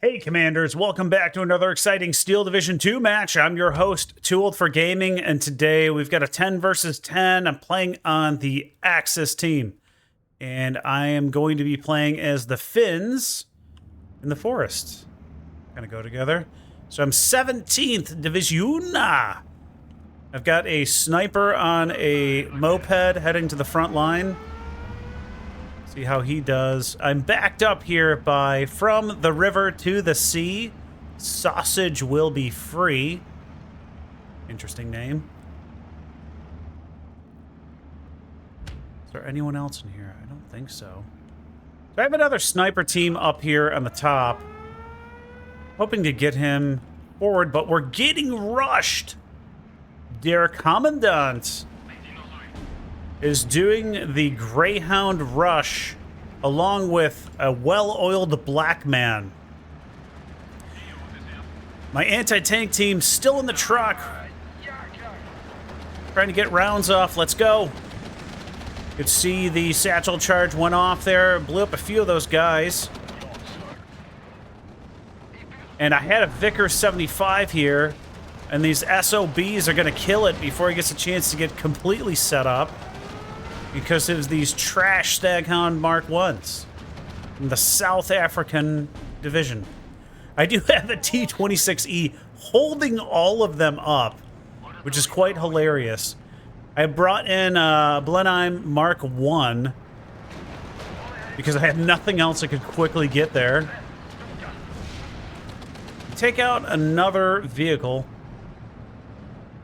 Hey Commanders, welcome back to another exciting Steel Division 2 match. I'm your host, Too Old for Gaming, and today we've got a 10 versus 10. I'm playing on the Axis team, and I am going to be playing as the Finns in the forest. Kind of go together. So I'm 17th Divisioona. I've got a sniper on a moped heading to the front line. See how he does. I'm backed up here by From the River to the Sea. Sausage will be free. Interesting name. Is there anyone else in here? I don't think so. So I have another sniper team up here on the top. Hoping to get him forward, but we're getting rushed. Der Commandant is doing the Greyhound Rush along with a well-oiled black man. My anti-tank team still in the truck. Trying to get rounds off. Let's go. You could see the satchel charge went off there. Blew up a few of those guys. And I had a Vickers 75 here. And these SOBs are going to kill it before he gets a chance to get completely set up. Because it was these trash Staghound Mark 1s from the South African division. I do have a T-26E holding all of them up, which is quite hilarious. I brought in Blenheim Mark 1 because I had nothing else I could quickly get there. Take out another vehicle.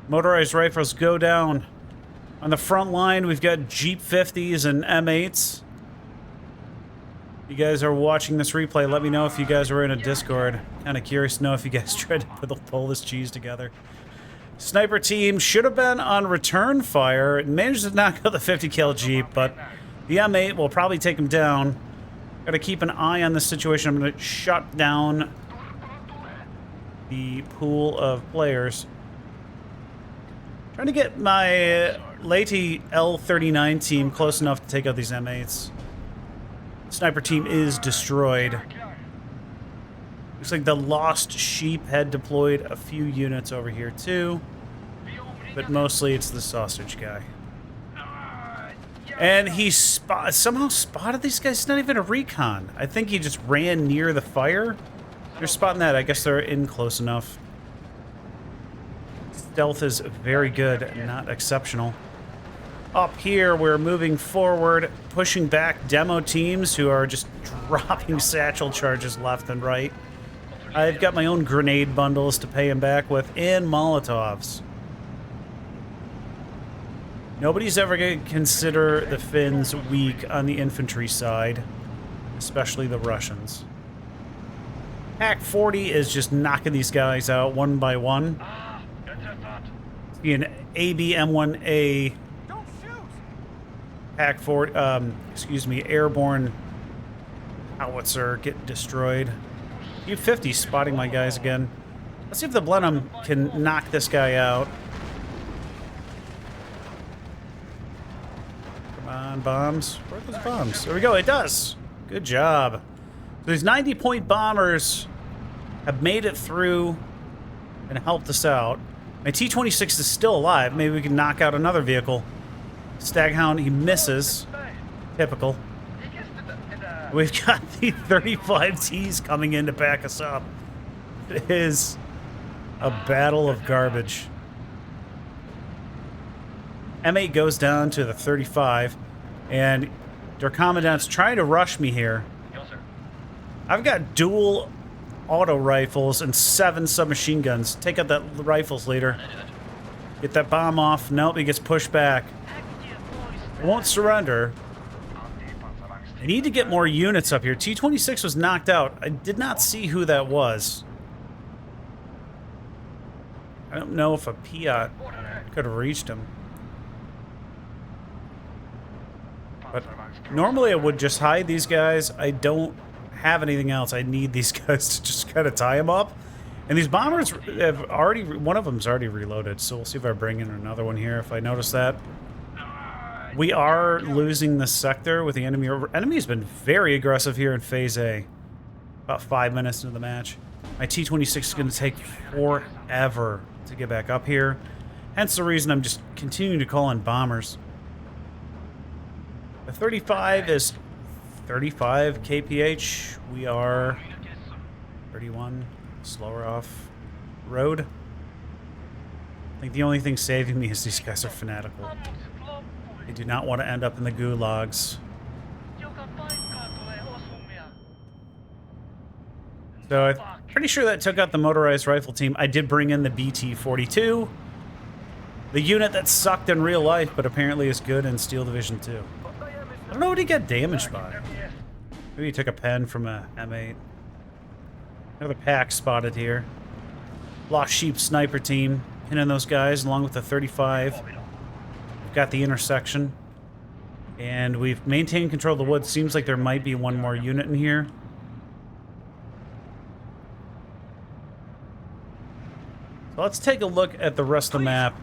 Motorized rifles go down. On the front line, we've got Jeep 50s and M8s. You guys are watching this replay. Let me know if you guys are in a Discord. Kind of curious to know if you guys tried to pull this cheese together. Sniper team should have been on return fire. It managed to knock out the 50 kill Jeep, but the M8 will probably take him down. Got to keep an eye on this situation. I'm going to shut down the pool of players. Trying to get my Lady L39 team close enough to take out these M8s. Sniper team is destroyed. Looks like the Lost Sheep had deployed a few units over here too. But mostly it's the sausage guy. And he somehow spotted these guys. It's not even a recon. I think he just ran near the fire. They're spotting that. I guess they're in close enough. Stealth is very good, not exceptional. Up here, we're moving forward, pushing back demo teams who are just dropping satchel charges left and right. I've got my own grenade bundles to pay him back with, and Molotovs. Nobody's ever going to consider the Finns weak on the infantry side, especially the Russians. Hack 40 is just knocking these guys out one by one. Be an ABM1A Hack 40, excuse me, airborne howitzer get destroyed. U-50 spotting my guys again. Let's see if the Blenheim can knock this guy out. Come on, bombs. Where are those bombs? There we go, it does. Good job. So these 90-point bombers have made it through and helped us out. My T-26 is still alive. Maybe we can knock out another vehicle. Staghound, he misses. Typical. We've got the 35Ts coming in to back us up. It is a battle of garbage. M8 goes down to the 35, and their commandant's trying to rush me here. I've got dual auto rifles and 7 submachine guns. Take out that rifles leader. Get that bomb off. Nope, he gets pushed back. I won't surrender. I need to get more units up here. T-26 was knocked out. I did not see who that was. I don't know if a Piat could have reached him. But normally I would just hide these guys. I don't have anything else. I need these guys to just kind of tie them up. And these bombers have already, one of them's already reloaded, so we'll see if I bring in another one here if I notice that. We are losing the sector with the enemy. Enemy has been very aggressive here in Phase A. About 5 minutes into the match. My T-26 is going to take forever to get back up here. Hence the reason I'm just continuing to call in bombers. The 35 is 35 kph. We are 31. Slower off road. I think the only thing saving me is these guys are fanatical. They do not want to end up in the gulags. So I'm pretty sure that took out the motorized rifle team. I did bring in the BT-42. The unit that sucked in real life, but apparently is good in Steel Division 2. I don't know what he got damaged by. Maybe he took a pen from a M8. Another pack spotted here. Lost Sheep sniper team. Pinning those guys along with the 35. We've got the intersection. And we've maintained control of the woods. Seems like there might be one more unit in here. So let's take a look at the rest of the map.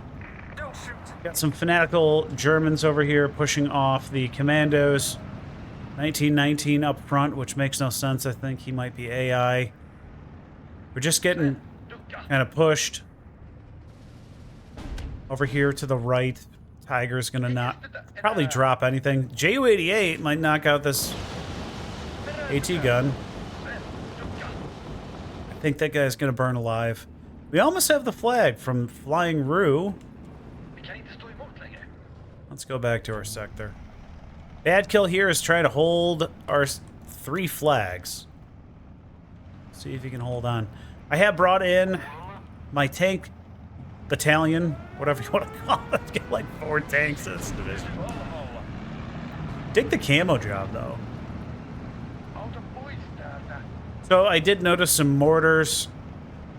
Got some fanatical Germans over here pushing off the commandos. 1919 up front, which makes no sense. I think he might be AI. We're just getting kind of pushed. Over here to the right, Tiger's gonna not probably drop anything. Ju-88 might knock out this AT gun. I think that guy's gonna burn alive. We almost have the flag from Flying Roo. Let's go back to our sector. Bad kill here is trying to hold our 3 flags. See if he can hold on. I have brought in my tank battalion, whatever you want to call it. Get like 4 tanks in this division. Dig the camo job, though. So I did notice some mortars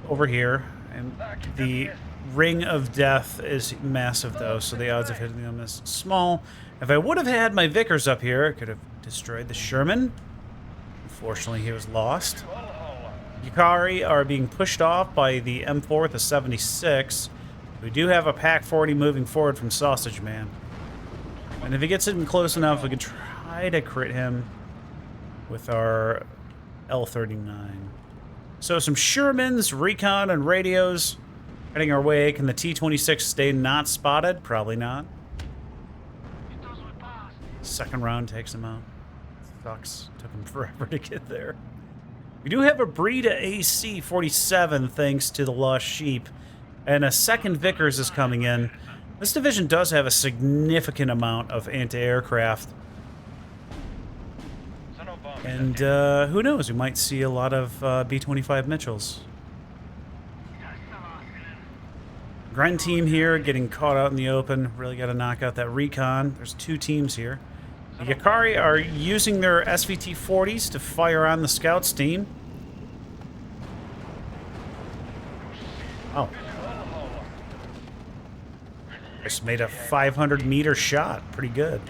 over here, and the Ring of Death is massive, though, so the odds of hitting them is small. If I would have had my Vickers up here, I could have destroyed the Sherman. Unfortunately, he was lost. Yukari are being pushed off by the M4 with the 76. We do have a Pack 40 moving forward from Sausage Man. And if he gets in close enough, we can try to crit him with our L39. So some Shermans, recon, and radios heading our way. Can the T-26 stay not spotted? Probably not. Second round takes him out. Sucks. Took him forever to get there. We do have a Breda AC-47 thanks to the Lost Sheep. And a second Vickers is coming in. This division does have a significant amount of anti-aircraft. And who knows, we might see a lot of B-25 Mitchells. Grunt team here getting caught out in the open. Really got to knock out that recon. There's 2 teams here. The Yukari are using their SVT-40s to fire on the scouts team. Oh. Just made a 500-meter shot. Pretty good.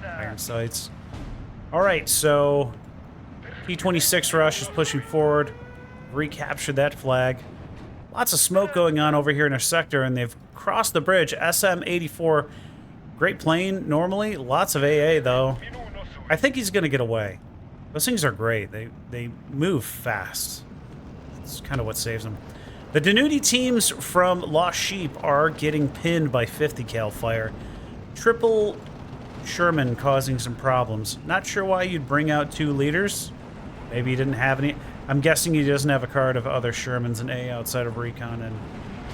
Iron sights. Alright, so T-26 Rush is pushing forward. Recaptured that flag. Lots of smoke going on over here in our sector, and they've crossed the bridge. SM-84, great plane normally. Lots of AA, though. I think he's going to get away. Those things are great. They move fast. That's kind of what saves them. The Danuti teams from Lost Sheep are getting pinned by 50 cal fire. Triple Sherman causing some problems. Not sure why you'd bring out 2 leaders. Maybe he didn't have any. I'm guessing he doesn't have a card of other Shermans and A outside of recon and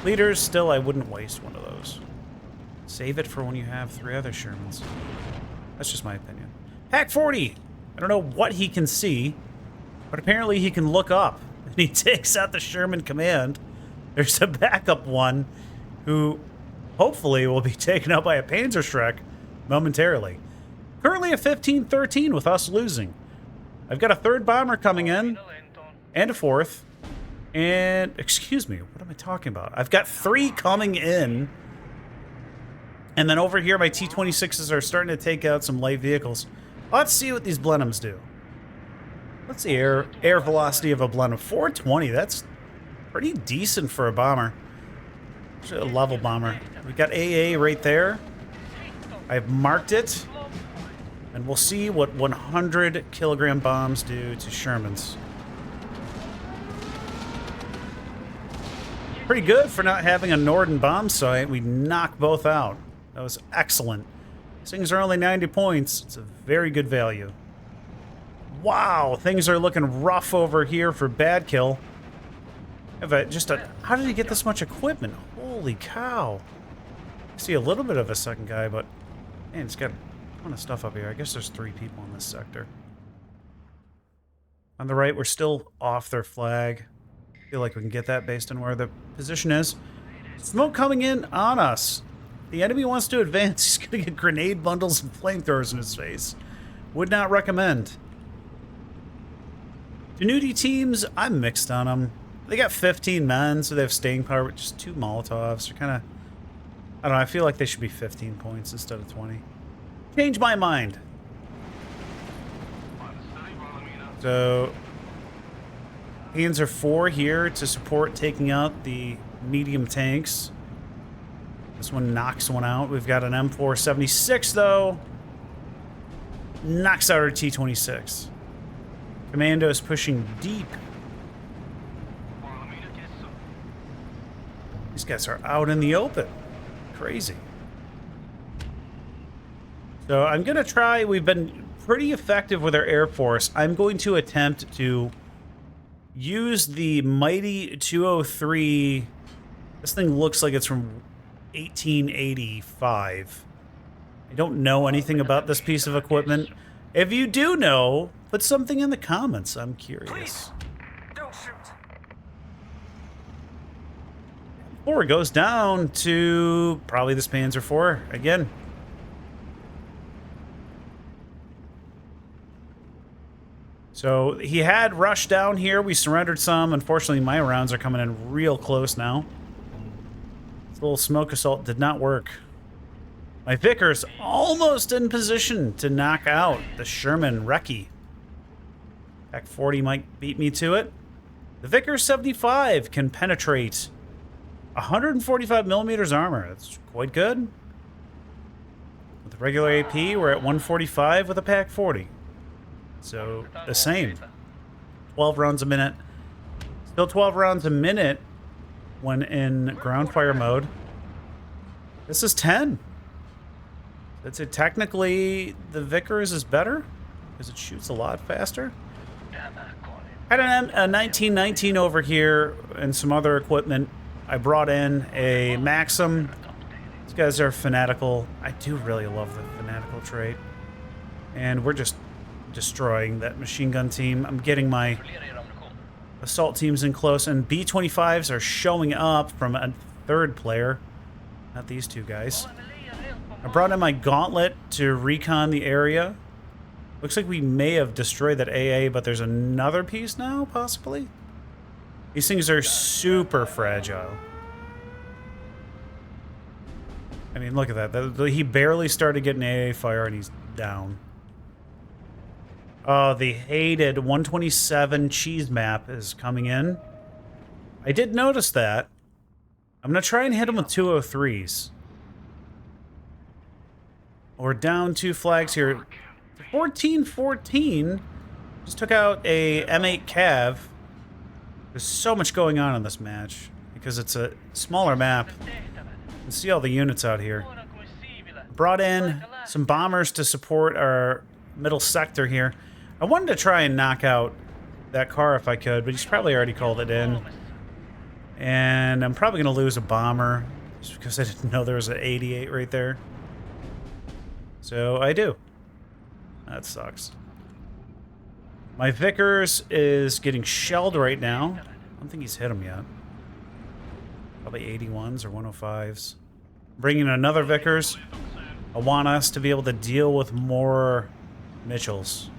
leaders. Still, I wouldn't waste one of those. Save it for when you have 3 other Shermans. That's just my opinion. Pack 40. I don't know what he can see, but apparently he can look up. And he takes out the Sherman command. There's a backup one who hopefully will be taken out by a Panzerschreck momentarily. Currently a 15-13 with us losing. I've got a 3rd bomber coming in. And a 4th. And, excuse me, what am I talking about? I've got 3 coming in. And then over here, my T-26s are starting to take out some light vehicles. Let's see what these Blenheims do. What's the air velocity of a Blenheim? 420, that's pretty decent for a bomber. A level bomber. We've got AA right there. I've marked it. And we'll see what 100 kilogram bombs do to Shermans. Pretty good for not having a Norden bomb site. We knocked both out. That was excellent. These things are only 90 points. It's a very good value. Wow, things are looking rough over here for Bad Kill. How did he get this much equipment? Holy cow. I see a little bit of a second guy, but man, it's got a ton of stuff up here. I guess there's 3 people in this sector. On the right, we're still off their flag. I feel like we can get that based on where the position is. Smoke coming in on us. The enemy wants to advance. He's going to get grenade bundles and flamethrowers in his face. Would not recommend. Danudi teams, I'm mixed on them. They got 15 men, so they have staying power with just 2 Molotovs. They're kind of... I don't know, I feel like they should be 15 points instead of 20. Change my mind. So... Hands are 4 here to support taking out the medium tanks. This one knocks one out. We've got an M476, though. Knocks out our T-26. Commandos pushing deep. These guys are out in the open. Crazy. So I'm going to try... We've been pretty effective with our Air Force. I'm going to attempt to use the Mighty 203. This thing looks like it's from 1885. I don't know anything about this piece of equipment. If you do know, put something in the comments. I'm curious. Please, don't shoot. 4 goes down to probably this Panzer IV again. So he had rushed down here. We surrendered some. Unfortunately, my rounds are coming in real close now. This little smoke assault did not work. My Vickers almost in position to knock out the Sherman Recce. Pack 40 might beat me to it. The Vickers 75 can penetrate 145 millimeters armor. That's quite good. With the regular AP, we're at 145 with a Pack 40. So, the same. 12 rounds a minute. Still 12 rounds a minute when in ground fire mode. This is 10. That's it. Technically, the Vickers is better because it shoots a lot faster. Had a 1919 over here and some other equipment. I brought in a Maxim. These guys are fanatical. I do really love the fanatical trait. And we're just destroying that machine gun team. I'm getting my assault teams in close, and B-25s are showing up from a 3rd player. Not these 2 guys. I brought in my gauntlet to recon the area. Looks like we may have destroyed that AA, but there's another piece now, possibly? These things are super fragile. I mean, look at that. He barely started getting AA fire, and he's down. Oh, the hated 127 cheese map is coming in. I did notice that. I'm going to try and hit him with 203s. We're down 2 flags here. 14-14 just took out a M8 Cav. There's so much going on in this match because it's a smaller map. You can see all the units out here. Brought in some bombers to support our middle sector here. I wanted to try and knock out that car if I could, but he's probably already called it in. And I'm probably going to lose a bomber just because I didn't know there was an 88 right there. So I do. That sucks. My Vickers is getting shelled right now. I don't think he's hit him yet. Probably 81s or 105s. Bringing in another Vickers. I want us to be able to deal with more Mitchells.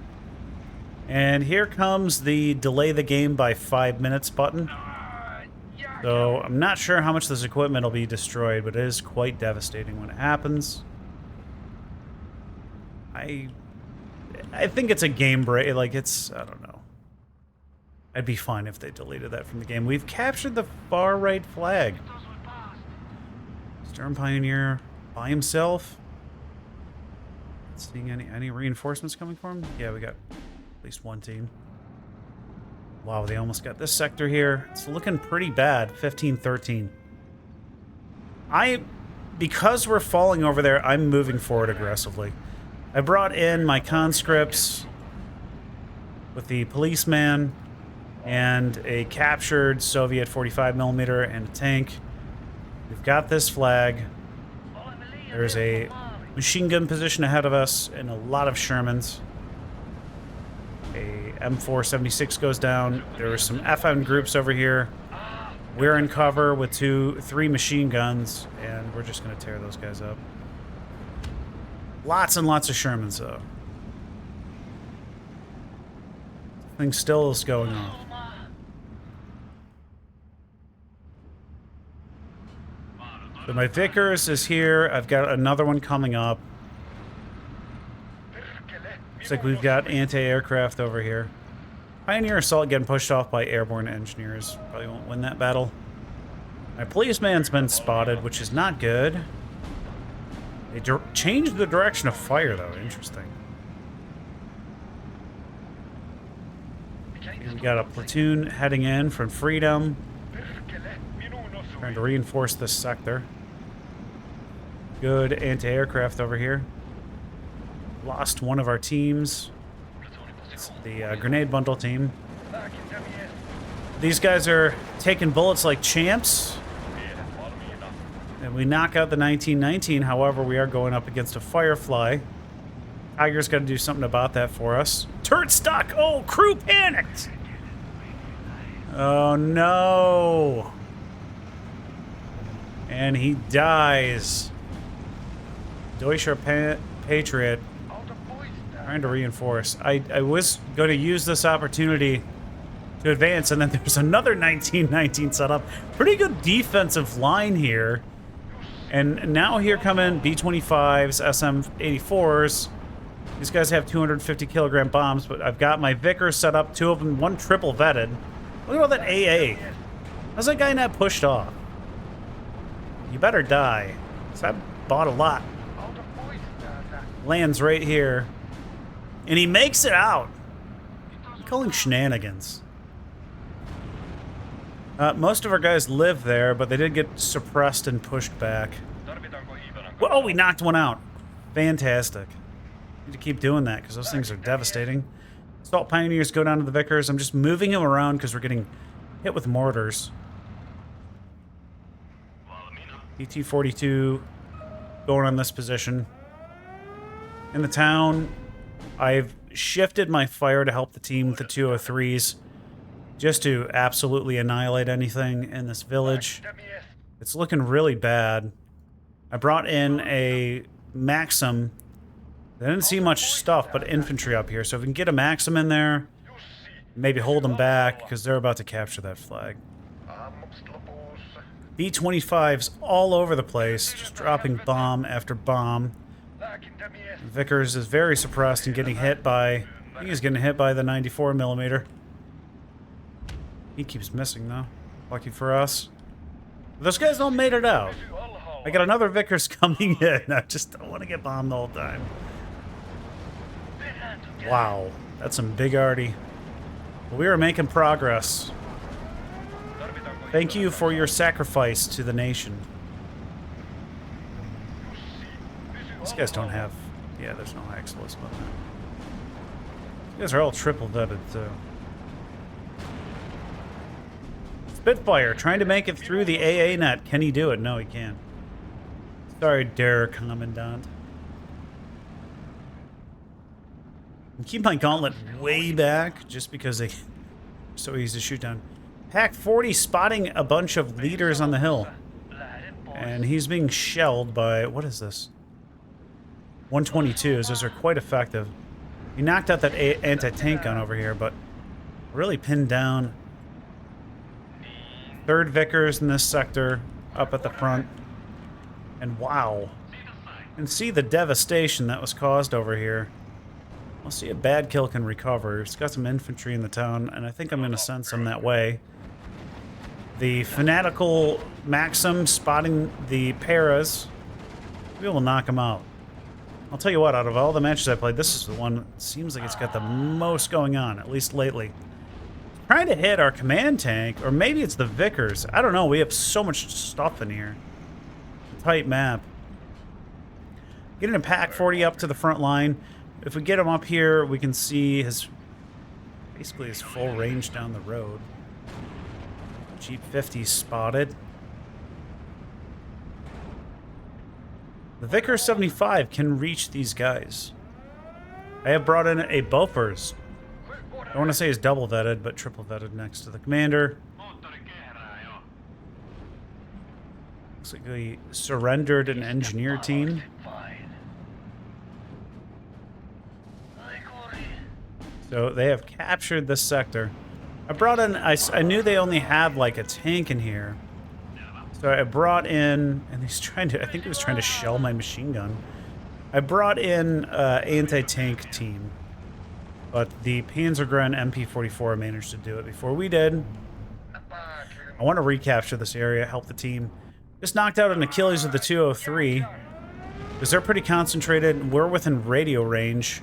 And here comes the delay the game by 5 minutes button. So I'm not sure how much this equipment will be destroyed, but it is quite devastating when it happens. I think it's a game break. Like, it's... I don't know. I'd be fine if they deleted that from the game. We've captured the far right flag. Storm Pioneer by himself. Not seeing any reinforcements coming for him? Yeah, we got at least 1 team. Wow, they almost got this sector here. It's looking pretty bad. 15-13. Because we're falling over there, I'm moving forward aggressively. I brought in my conscripts with the policeman and a captured Soviet 45mm and a tank. We've got this flag. There's a machine gun position ahead of us and a lot of Shermans. A M476 goes down. There are some FN groups over here. We're in cover with 3 machine guns, and we're just going to tear those guys up. Lots and lots of Shermans, though. Thing still is going on. So my Vickers is here. I've got another one coming up. Looks like we've got anti-aircraft over here. Pioneer Assault getting pushed off by airborne engineers. Probably won't win that battle. My policeman's been spotted, which is not good. They changed the direction of fire, though. Interesting. We got a platoon heading in from Freedom. Trying to reinforce this sector. Good anti-aircraft over here. Lost one of our teams. It's the grenade bundle team. These guys are taking bullets like champs. And we knock out the 1919. However, we are going up against a Firefly. Tiger's got to do something about that for us. Turret stuck! Oh, crew panicked! Oh, no! And he dies. Deutscher Patriot. Trying to reinforce. I was going to use this opportunity to advance, and then there's another 1919 set up. Pretty good defensive line here. And now here come in B-25s, SM-84s. These guys have 250 kilogram bombs, but I've got my Vickers set up, 2 of them, 1 triple vetted. Look at all that AA. How's that guy not pushed off? You better die. So I bought a lot. Lands right here. And he makes it out. I'm calling shenanigans. Most of our guys live there, but they did get suppressed and pushed back. Well, oh, we knocked one out. Fantastic. Need to keep doing that because those things are devastating. Assault Pioneers go down to the Vickers. I'm just moving them around because we're getting hit with mortars. ET-42 going on this position. In the town, I've shifted my fire to help the team with the 203s. Just to absolutely annihilate anything in this village. It's looking really bad. I brought in a Maxim. I didn't see much stuff but infantry up here, so if we can get a Maxim in there, maybe hold them back, because they're about to capture that flag. B-25s all over the place, just dropping bomb after bomb. Vickers is very suppressed and getting hit by... I think he's getting hit by the 94mm. He keeps missing, though. Lucky for us. Those guys all made it out. I got another Vickers coming in. I just don't want to get bombed the whole time. Wow. That's some big arty. Well, we are making progress. Thank you for your sacrifice to the nation. These guys don't have... Yeah, there's no high explosive on that. These guys are all triple vetted, too. Spitfire, trying to make it through the AA net. Can he do it? No, he can't. Sorry, Der Commandant. Keep my gauntlet way back, just because they're so easy to shoot down. Pack 40 spotting a bunch of leaders on the hill. And he's being shelled by... What is this? 122s. Those are quite effective. He knocked out that anti-tank gun over here, but really pinned down... 3rd Vickers in this sector, up at the front. And wow. You can see the devastation that was caused over here. I'll see if Bad Kill can recover. He's got some infantry in the town, and I think I'm going to send some that way. The fanatical Maxim spotting the Paras. We will knock him out. I'll tell you what, out of all the matches I played, this is the one that seems like it's got the most going on, at least lately. trying to hit our command tank, or maybe it's the Vickers. I don't know. We have so much stuff in here. Tight map. Getting a Pack 40 up to the front line. If we get him up here, we can see basically his full range down the road. Jeep 50 spotted. The Vickers 75 can reach these guys. I have brought in a Bofors. I want to say he's double vetted, but triple vetted next to the commander. Looks like he surrendered an engineer team. So they have captured this sector. I brought in, I knew they only had like a tank in here. So I brought in, and he's trying to, I think he was trying to shell my machine gun. I brought in an anti-tank team. But the Panzergren MP44 managed to do it before we did. I want to recapture this area, help the team. Just knocked out an Achilles with the 203. Because they're pretty concentrated. We're within radio range.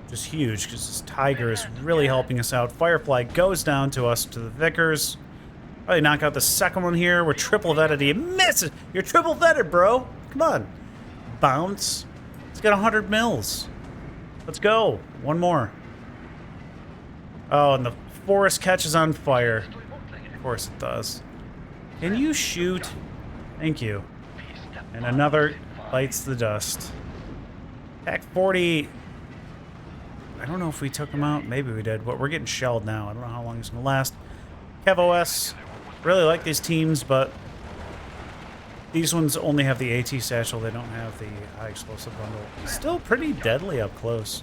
Which is huge, because this Tiger is really helping us out. Firefly goes down to us, to the Vickers. Probably knock out the second one here. We're triple vetted. He misses. You're triple vetted, bro. Come on. Bounce. It's got 100 mils. Let's go. One more. Oh, and the forest catches on fire. Of course it does. Can you shoot? Thank you. And another bites the dust. Pack 40. I don't know if we took him out. Maybe we did, but we're getting shelled now. I don't know how long it's going to last. KevOS. Really like these teams, but these ones only have the AT satchel. They don't have the high explosive bundle. Still pretty deadly up close.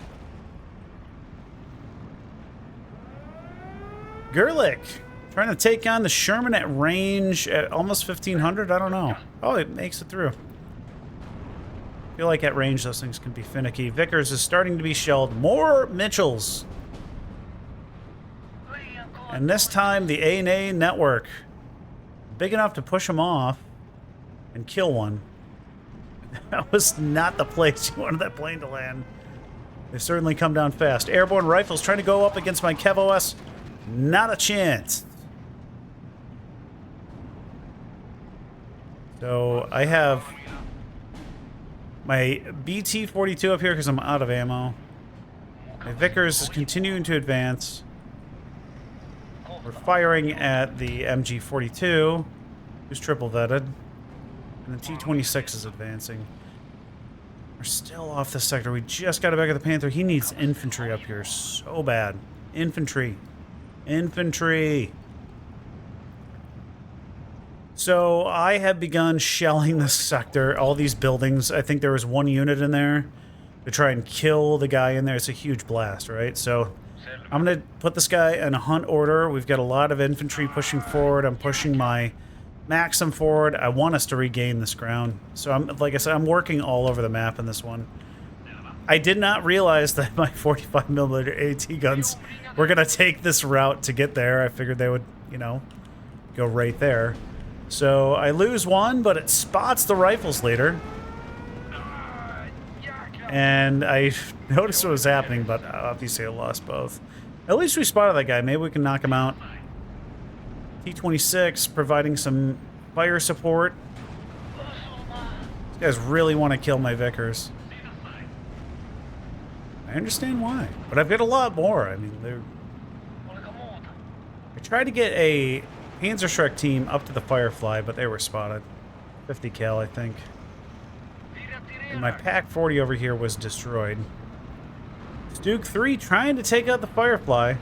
Gerlich trying to take on the Sherman at range at almost 1500. I don't know. Oh, it makes it through. I feel like at range those things can be finicky. Vickers is starting to be shelled. More Mitchells. And this time the A&A network. Big enough to push them off and kill one. That was not the place you wanted that plane to land. They've certainly come down fast. Airborne rifles trying to go up against my KevOS. Not a chance. So I have my BT-42 up here because I'm out of ammo. My Vickers is continuing to advance. We're firing at the MG-42, who's triple vetted. And the T-26 is advancing. We're still off this sector. We just got it back at the Panther. He needs infantry up here so bad. Infantry. Infantry. So I have begun shelling this sector, all these buildings. I think there was one unit in there to try and kill the guy in there. It's a huge blast, right? So I'm going to put this guy in a hunt order. We've got a lot of infantry pushing forward. I'm pushing my Maxim forward. I want us to regain this ground. So I'm, like I said, I'm working all over the map in this one. I did not realize that my 45mm AT guns were going to take this route to get there. I figured they would, you know, go right there. So I lose one, but it spots the rifles later. And I noticed what was happening, but obviously I lost both. At least we spotted that guy. Maybe we can knock him out. T-26 providing some fire support. These guys really want to kill my Vickers. I understand why, but I've got a lot more. I mean, they're... I tried to get a Panzerschreck team up to the Firefly, but they were spotted. 50 cal, I think. And my Pack 40 over here was destroyed. Duke 3 trying to take out the Firefly.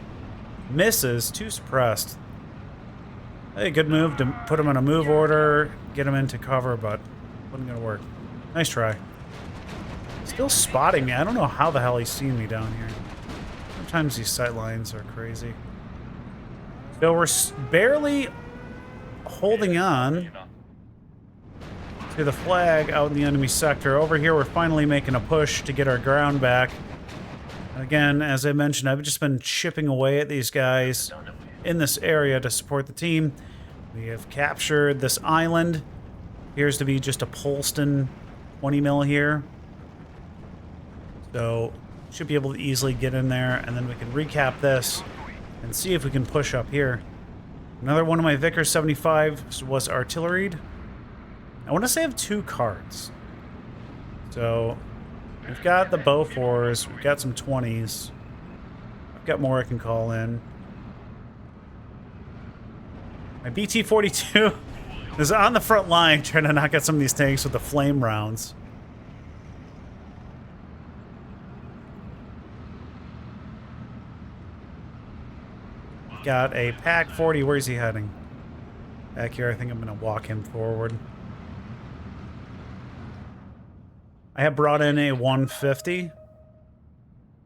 Misses, too suppressed. Hey, good move to put him in a move order, get him into cover, but wasn't going to work. Nice try. Still spotting me. I don't know how the hell he's seen me down here. Sometimes these sight lines are crazy. So we're barely holding on to the flag out in the enemy sector. Over here, we're finally making a push to get our ground back. Again, as I mentioned, I've just been chipping away at these guys in this area to support the team. We have captured this island. Appears to be just a Polston 20 mil here. So should be able to easily get in there, and then we can recap this and see if we can push up here. Another one of my Vickers 75 was artilleried. I want to say I have 2 cards. So we've got the Bofors, we've got some 20s. I've got more I can call in. My BT-42 is on the front line trying to knock out some of these tanks with the flame rounds. Got a Pack 40. Where's he heading? Back here. I think I'm going to walk him forward. I have brought in a 150.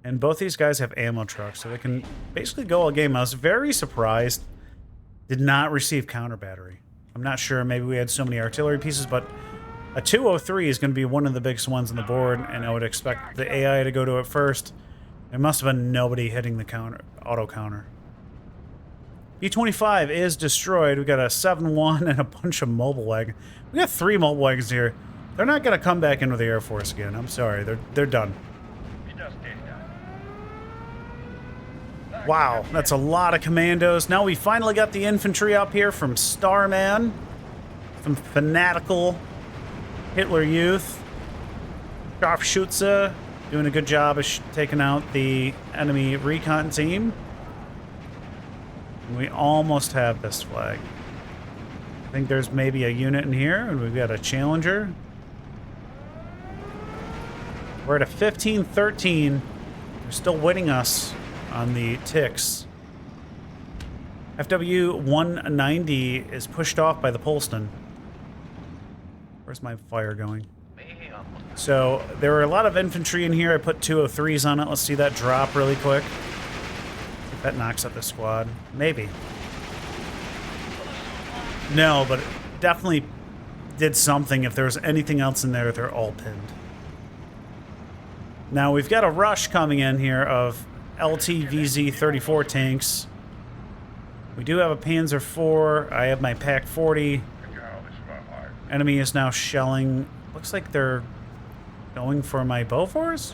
And both these guys have ammo trucks, so they can basically go all game. I was very surprised. Did not receive counter battery. I'm not sure. Maybe we had so many artillery pieces, but a 203 is going to be one of the biggest ones on the board, and I would expect the AI to go to it first. There must have been nobody hitting the counter, auto counter. B-25 is destroyed. We got a 7-1 and a bunch of mobile wagons. We got 3 mobile wagons here. They're not going to come back into the Air Force again. I'm sorry. They're done. Wow, that's a lot of commandos. Now we finally got the infantry up here from Starman. Some fanatical Hitler Youth. Scharfschütze doing a good job of taking out the enemy recon team. And we almost have this flag. I think there's maybe a unit in here, and we've got a Challenger. We're at a 15-13. They're still winning us on the ticks. FW-190 is pushed off by the Polston. Where's my fire going? So there were a lot of infantry in here. I put 203s on it. Let's see that drop really quick. If that knocks out the squad. Maybe. No, but it definitely did something. If there was anything else in there, they're all pinned. Now we've got a rush coming in here of LTVZ 34 tanks. We do have a Panzer IV. I have my Pack 40. Enemy is now shelling. Looks like they're going for my Bofors?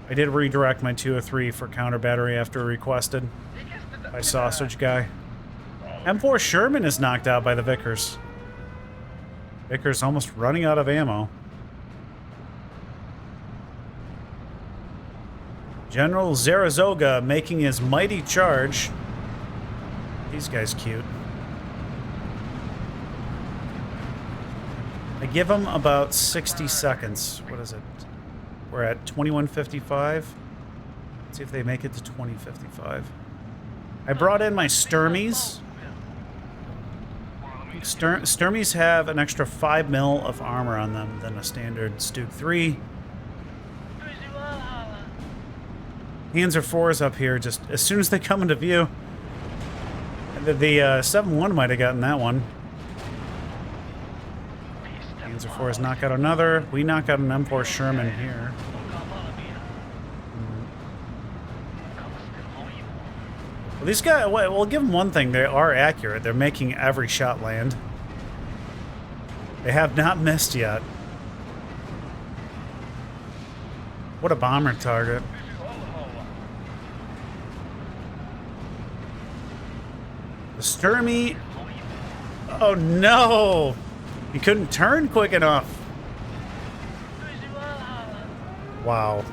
I did redirect my 203 for counter battery after requested by Sausage Guy. M4 Sherman is knocked out by the Vickers. Vickers almost running out of ammo. General Zarazoga making his mighty charge. These guys cute. I give them about 60 seconds. What is it? We're at 21:55. Let's see if they make it to 20:55. I brought in my Sturmies. Sturmies have an extra 5 mil of armor on them than a standard Stug 3. Panzer IVs up here just as soon as they come into view. The 7-1 might have gotten that one. Panzer IVs knock out another. We knock out an M4 Sherman here. Well, these guys, we'll give them one thing. They are accurate. They're making every shot land. They have not missed yet. What a bomber target. The Sturmy. Oh no! He couldn't turn quick enough. Wow.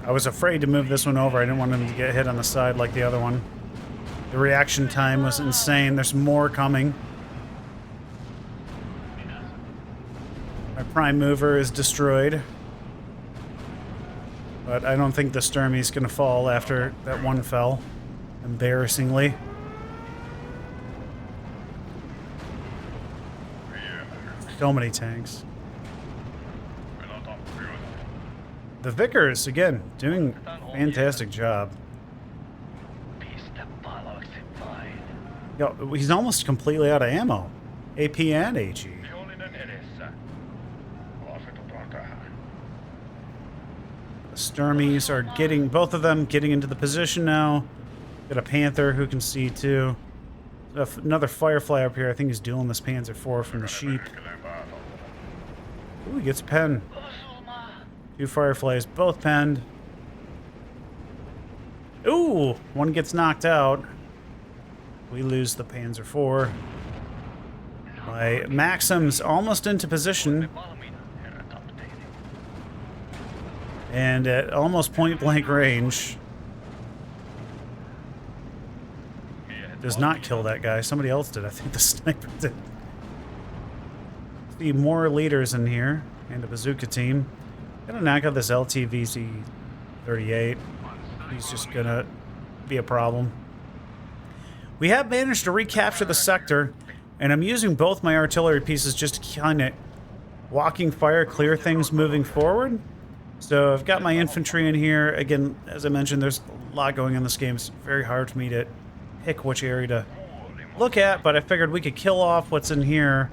I was afraid to move this one over. I didn't want him to get hit on the side like the other one. The reaction time was insane. There's more coming. My prime mover is destroyed. But I don't think the Sturmy's gonna fall after that one fell. Embarrassingly. So many tanks. The Vickers, again, doing a fantastic job. Yo, he's almost completely out of ammo. AP and HE. The Sturmies are getting, both of them getting into the position now. Got a Panther who can see too. Another Firefly up here. I think he's dueling this Panzer IV from the Sheep. Ooh, he gets a pen. 2 Fireflies, both penned. Ooh, one gets knocked out. We lose the Panzer IV. My Maxim's almost into position. And at almost point-blank range. Does not kill that guy. Somebody else did. I think the sniper did. See more leaders in here. And a bazooka team. Gonna knock out this LTVC-38. He's just gonna be a problem. We have managed to recapture the sector, and I'm using both my artillery pieces just to kind of walking fire, clear things moving forward. So I've got my infantry in here. Again, as I mentioned, there's a lot going on in this game. It's very hard for me to pick which area to look at, but I figured we could kill off what's in here.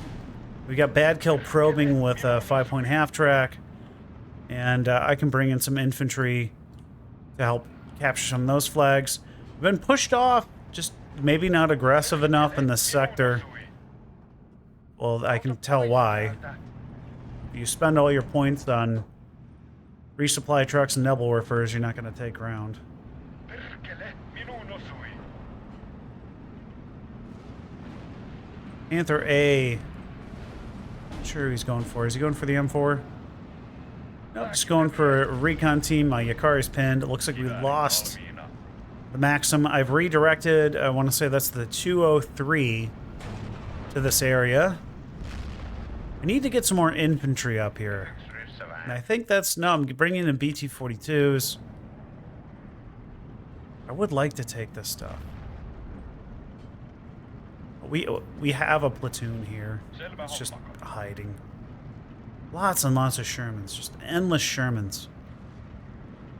We got bad kill probing with a 5-point half-track, and I can bring in some infantry to help capture some of those flags. We've been pushed off, just maybe not aggressive enough in this sector. Well, I can tell why. You spend all your points on resupply trucks and Nebelwerfers, you're not going to take ground. Panther A. Not sure who he's going for. Is he going for the M4? Nope, just going for a recon team. My Yakari's pinned. It looks like we lost the Maxim. I've redirected, I want to say that's the 203 to this area. I need to get some more infantry up here. And I think that's... No, I'm bringing in BT-42s. I would like to take this stuff. We have a platoon here. It's just hiding. Lots and lots of Shermans. Just endless Shermans.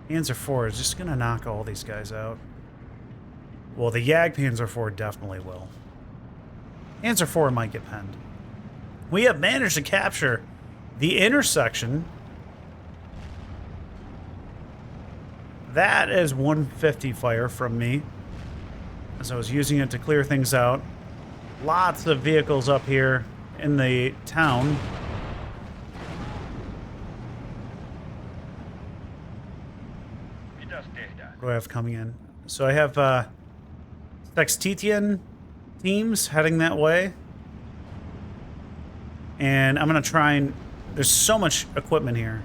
Panzer IV is just going to knock all these guys out. Well, the Panzer IV definitely will. Panzer IV might get penned. We have managed to capture the intersection. That is 150 fire from me, as I was using it to clear things out. Lots of vehicles up here in the town. What do I have coming in? So I have Sextitian teams heading that way. And I'm going to try and... There's so much equipment here.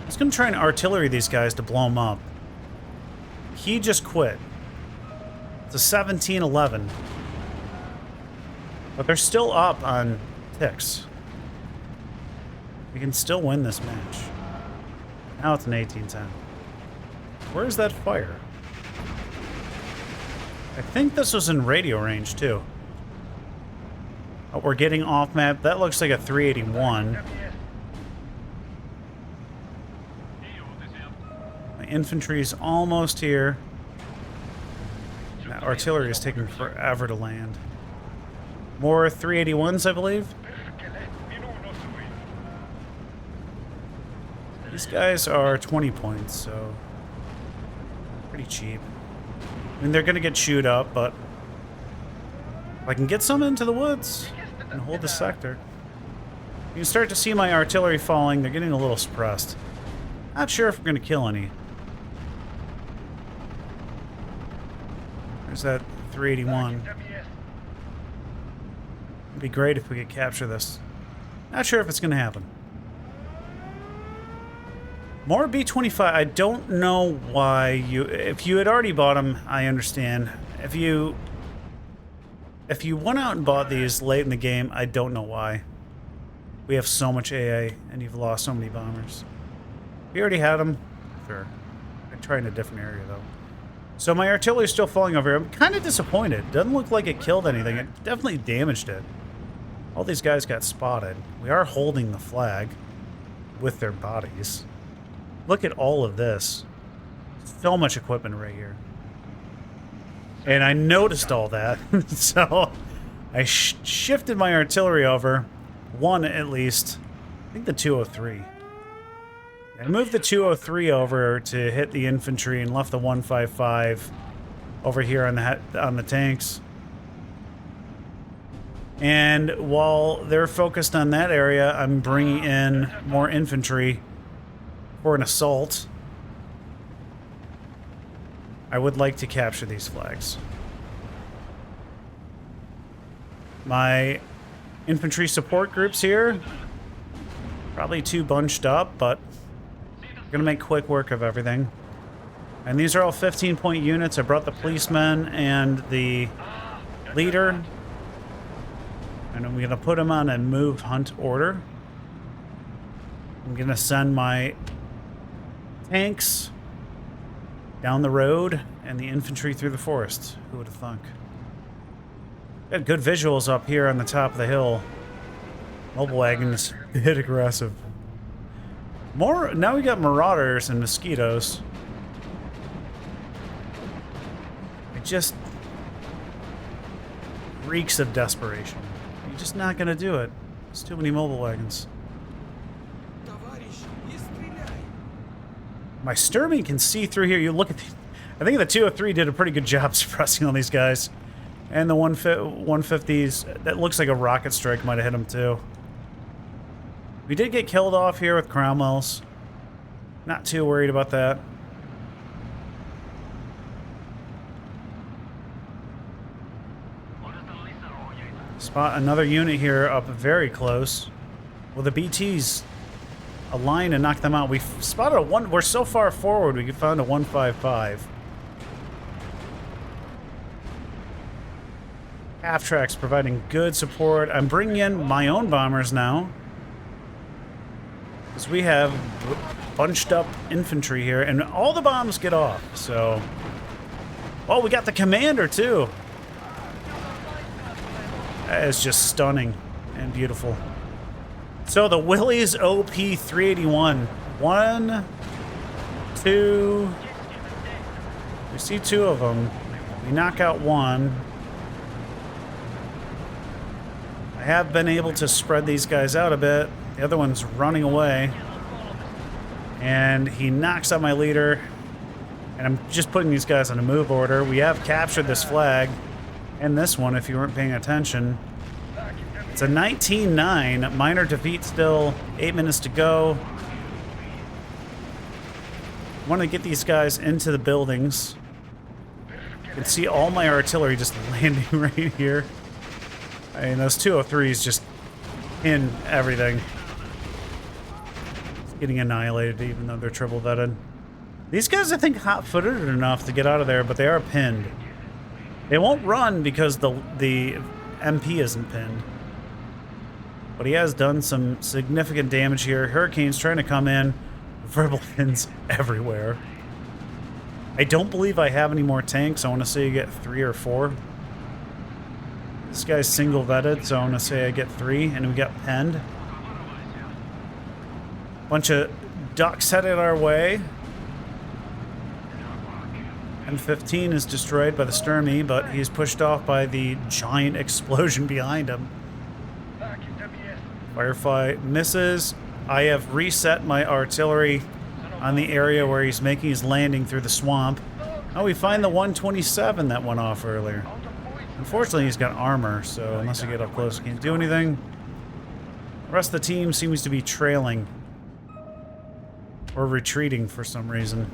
I'm just going to try and artillery these guys to blow them up. He just quit. It's a 17-11. But they're still up on ticks. We can still win this match. Now it's an 18-10. Where's that fire? I think this was in radio range, too. Oh, we're getting off map. That looks like a 381. My infantry's almost here. That artillery is taking forever to land. More 381s, I believe. These guys are 20 points, so pretty cheap. I mean, they're going to get chewed up, but if I can get some into the woods and hold the sector. You can start to see my artillery falling. They're getting a little suppressed. Not sure if we're going to kill any. There's that 381. It'd be great if we could capture this. Not sure if it's going to happen. More B-25. I don't know why you... If you had already bought them, I understand. If you went out and bought these late in the game, I don't know why. We have so much AA, and you've lost so many bombers. We already had them. Sure. I'd try in a different area, though. So my artillery is still falling over here. I'm kind of disappointed. Doesn't look like it killed anything. It definitely damaged it. All these guys got spotted. We are holding the flag with their bodies. Look at all of this. So much equipment right here. And I noticed all that. So I shifted my artillery over. One at least. I think the 203. I moved the 203 over to hit the infantry and left the 155 over here on the tanks. And while they're focused on that area, I'm bringing in more infantry for an assault. I would like to capture these flags. My infantry support groups here, probably too bunched up, but we're gonna make quick work of everything. And these are all 15-point units. I brought the policeman and the leader. And I'm gonna put them on a move hunt order. I'm gonna send my tanks down the road and the infantry through the forest. Who would have thunk? Got good visuals up here on the top of the hill. Mobile wagon's a bit aggressive. More, now we got marauders and mosquitoes. It just reeks of desperation. You're just not gonna do it. There's too many mobile wagons. My Sturmy can see through here. You look at the, I think the 203 did a pretty good job suppressing all these guys. And the 150s, that looks like a rocket strike might have hit them too. We did get killed off here with Cromwell's. Not too worried about that. Spot another unit here up very close. Well, the BTs align and knock them out. We spotted a one. We're so far forward, we found a 155. Half tracks providing good support. I'm bringing in my own bombers now, because we have bunched up infantry here, and all the bombs get off. So, oh, we got the commander too. That is just stunning and beautiful. So the Willys OP 381. 1, 2. We see 2 of them. We knock out 1. I have been able to spread these guys out a bit. The other one's running away. And he knocks out my leader. And I'm just putting these guys on a move order. We have captured this flag. And this one, if you weren't paying attention. It's a 19-9. Minor defeat still. 8 minutes to go. I want to get these guys into the buildings. You can see all my artillery just landing right here. I mean, those 203s just pin everything. It's getting annihilated even though they're triple vetted. These guys, I think, hot-footed enough to get out of there, but they are pinned. They won't run because the MP isn't pinned. But he has done some significant damage here. Hurricane's trying to come in. Verbal pins everywhere. I don't believe I have any more tanks. I want to say you get 3 or 4. This guy's single vetted, so I want to say I get 3, and we got penned. Bunch of ducks headed our way. M15 is destroyed by the Sturmy, but he's pushed off by the giant explosion behind him. Firefly misses. I have reset my artillery on the area where he's making his landing through the swamp. Oh, we find the 127 that went off earlier. Unfortunately, he's got armor, so unless I get up close, I can't do anything. The rest of the team seems to be trailing. Or retreating for some reason.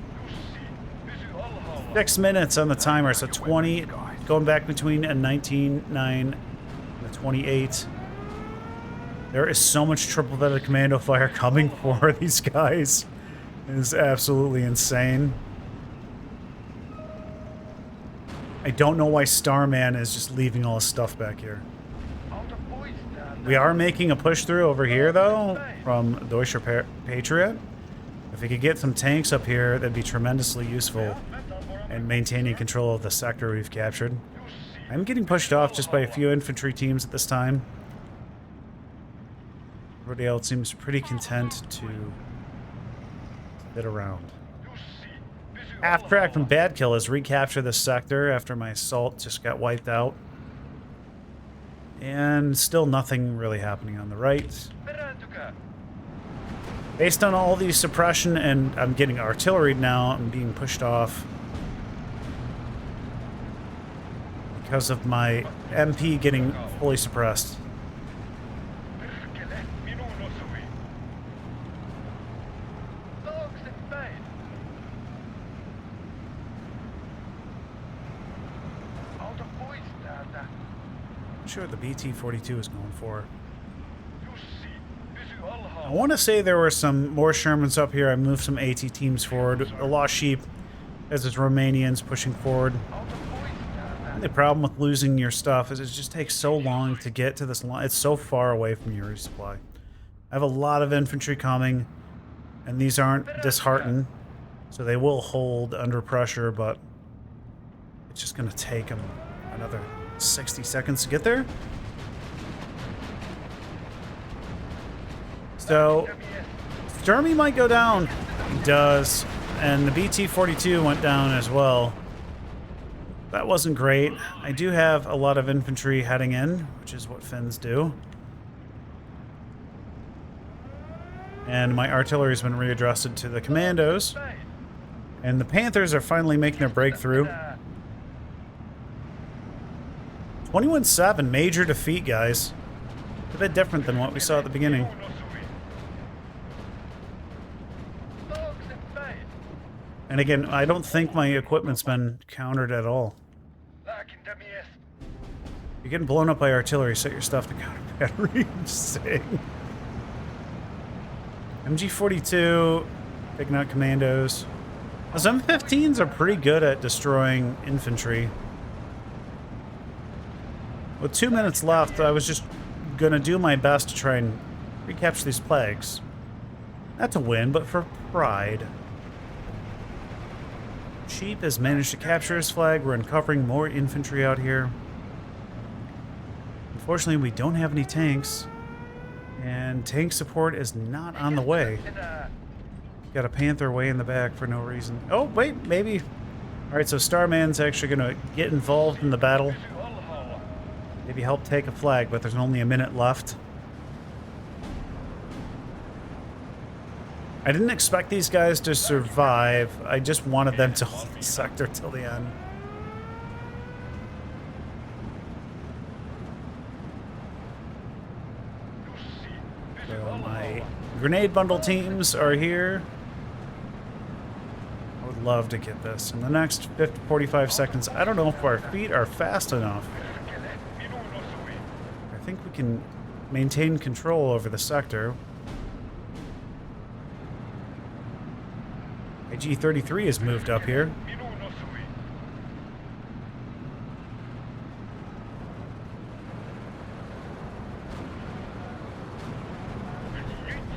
6 minutes on the timer, so 20, going back between a 19-9 and a 28. There is so much triple vetted commando fire coming for these guys. It is absolutely insane. I don't know why Starman is just leaving all his stuff back here. We are making a push through over here, though, from Deutscher Patriot. If we could get some tanks up here, that'd be tremendously useful in maintaining control of the sector we've captured. I'm getting pushed off just by a few infantry teams at this time. Everybody else seems pretty content to sit around. Half track from Badkill has recaptured this sector after my assault just got wiped out. And still nothing really happening on the right. Based on all the suppression, and I'm getting artilleried now, I'm being pushed off. Because of my MP getting fully suppressed. Not sure what the BT-42 is going for. I want to say there were some more Shermans up here. I moved some AT teams forward. The Lost Sheep has its Romanians pushing forward. And the problem with losing your stuff is it just takes so long to get to this line. It's so far away from your resupply. I have a lot of infantry coming, and these aren't disheartened, so they will hold under pressure, but it's just going to take them another 60 seconds to get there. So, Sturmy might go down. He does. And the BT-42 went down as well. That wasn't great. I do have a lot of infantry heading in, which is what Finns do. And my artillery's been readjusted to the commandos. And the Panthers are finally making their breakthrough. 21-7, major defeat, guys. It's a bit different than what we saw at the beginning. And again, I don't think my equipment's been countered at all. You're getting blown up by artillery, set your stuff to counter battery. I'm just saying. MG-42, picking out commandos. Those M15s are pretty good at destroying infantry. With 2 minutes left, I was just going to do my best to try and recapture these flags. Not to win, but for pride. Sheep has managed to capture his flag. We're uncovering more infantry out here. Unfortunately, we don't have any tanks. And tank support is not on the way. Got a Panther way in the back for no reason. Oh, wait, maybe. Alright, so Starman's actually going to get involved in the battle. Maybe help take a flag, but there's only a minute left. I didn't expect these guys to survive. I just wanted them to hold the sector till the end. So my grenade bundle teams are here. I would love to get this. In the next 45 seconds, I don't know if our feet are fast enough. I think we can maintain control over the sector. G-33 has moved up here.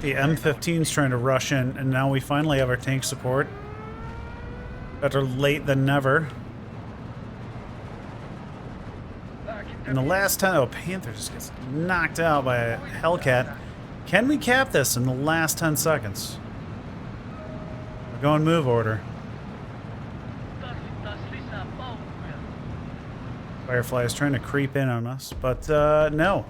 The M15's trying to rush in, and now we finally have our tank support. Better late than never. And the last time, oh, Panther just gets knocked out by a Hellcat. Can we cap this in the last 10 seconds? We're going move order. Firefly is trying to creep in on us, but no.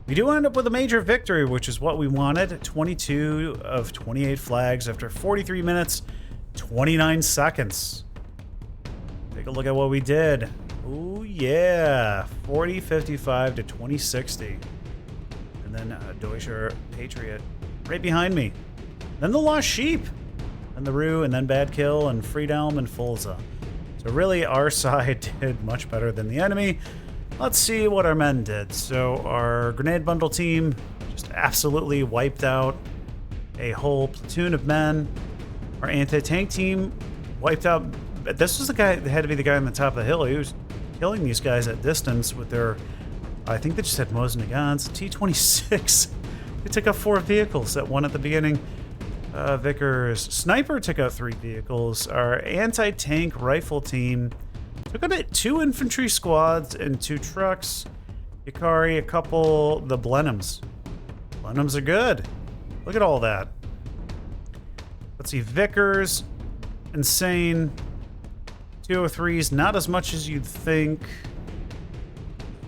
We do end up with a major victory, which is what we wanted. 22 of 28 flags after 43 minutes, 29 seconds. Take a look at what we did. Ooh, yeah. 40-55 to 20-60. And then Deutscher Patriot right behind me. Then the Lost Sheep. Then the Rue, and then Bad Kill, and Freedom, and Fulza. So really, our side did much better than the enemy. Let's see what our men did. So our grenade bundle team just absolutely wiped out a whole platoon of men. Our anti-tank team wiped out... This was the guy that had to be the guy on the top of the hill. He was killing these guys at distance with their... I think they just had Mosin guns. T-26. They took out 4 vehicles. That one at the beginning. Vickers Sniper took out 3 vehicles. Our anti-tank rifle team took out 2 infantry squads and 2 trucks. Yukari, a couple, the Blenheims. Blenheims are good. Look at all that. Let's see, Vickers, insane. 203s, not as much as you'd think.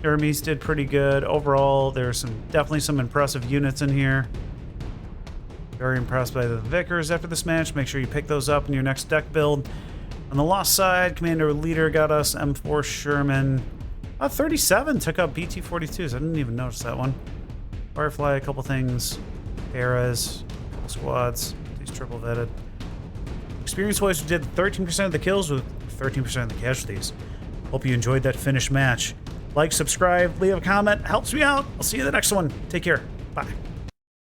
Hermes did pretty good. Overall, there's definitely some impressive units in here. Very impressed by the Vickers after this match. Make sure you pick those up in your next deck build. On the lost side, Commander Leader got us M4 Sherman. 37 took out BT-42s. I didn't even notice that one. Firefly, a couple things. Eras, couple squads. These triple vetted. Experience-wise, we did 13% of the kills with 13% of the casualties. Hope you enjoyed that Finnish match. Like, subscribe, leave a comment. Helps me out. I'll see you in the next one. Take care. Bye.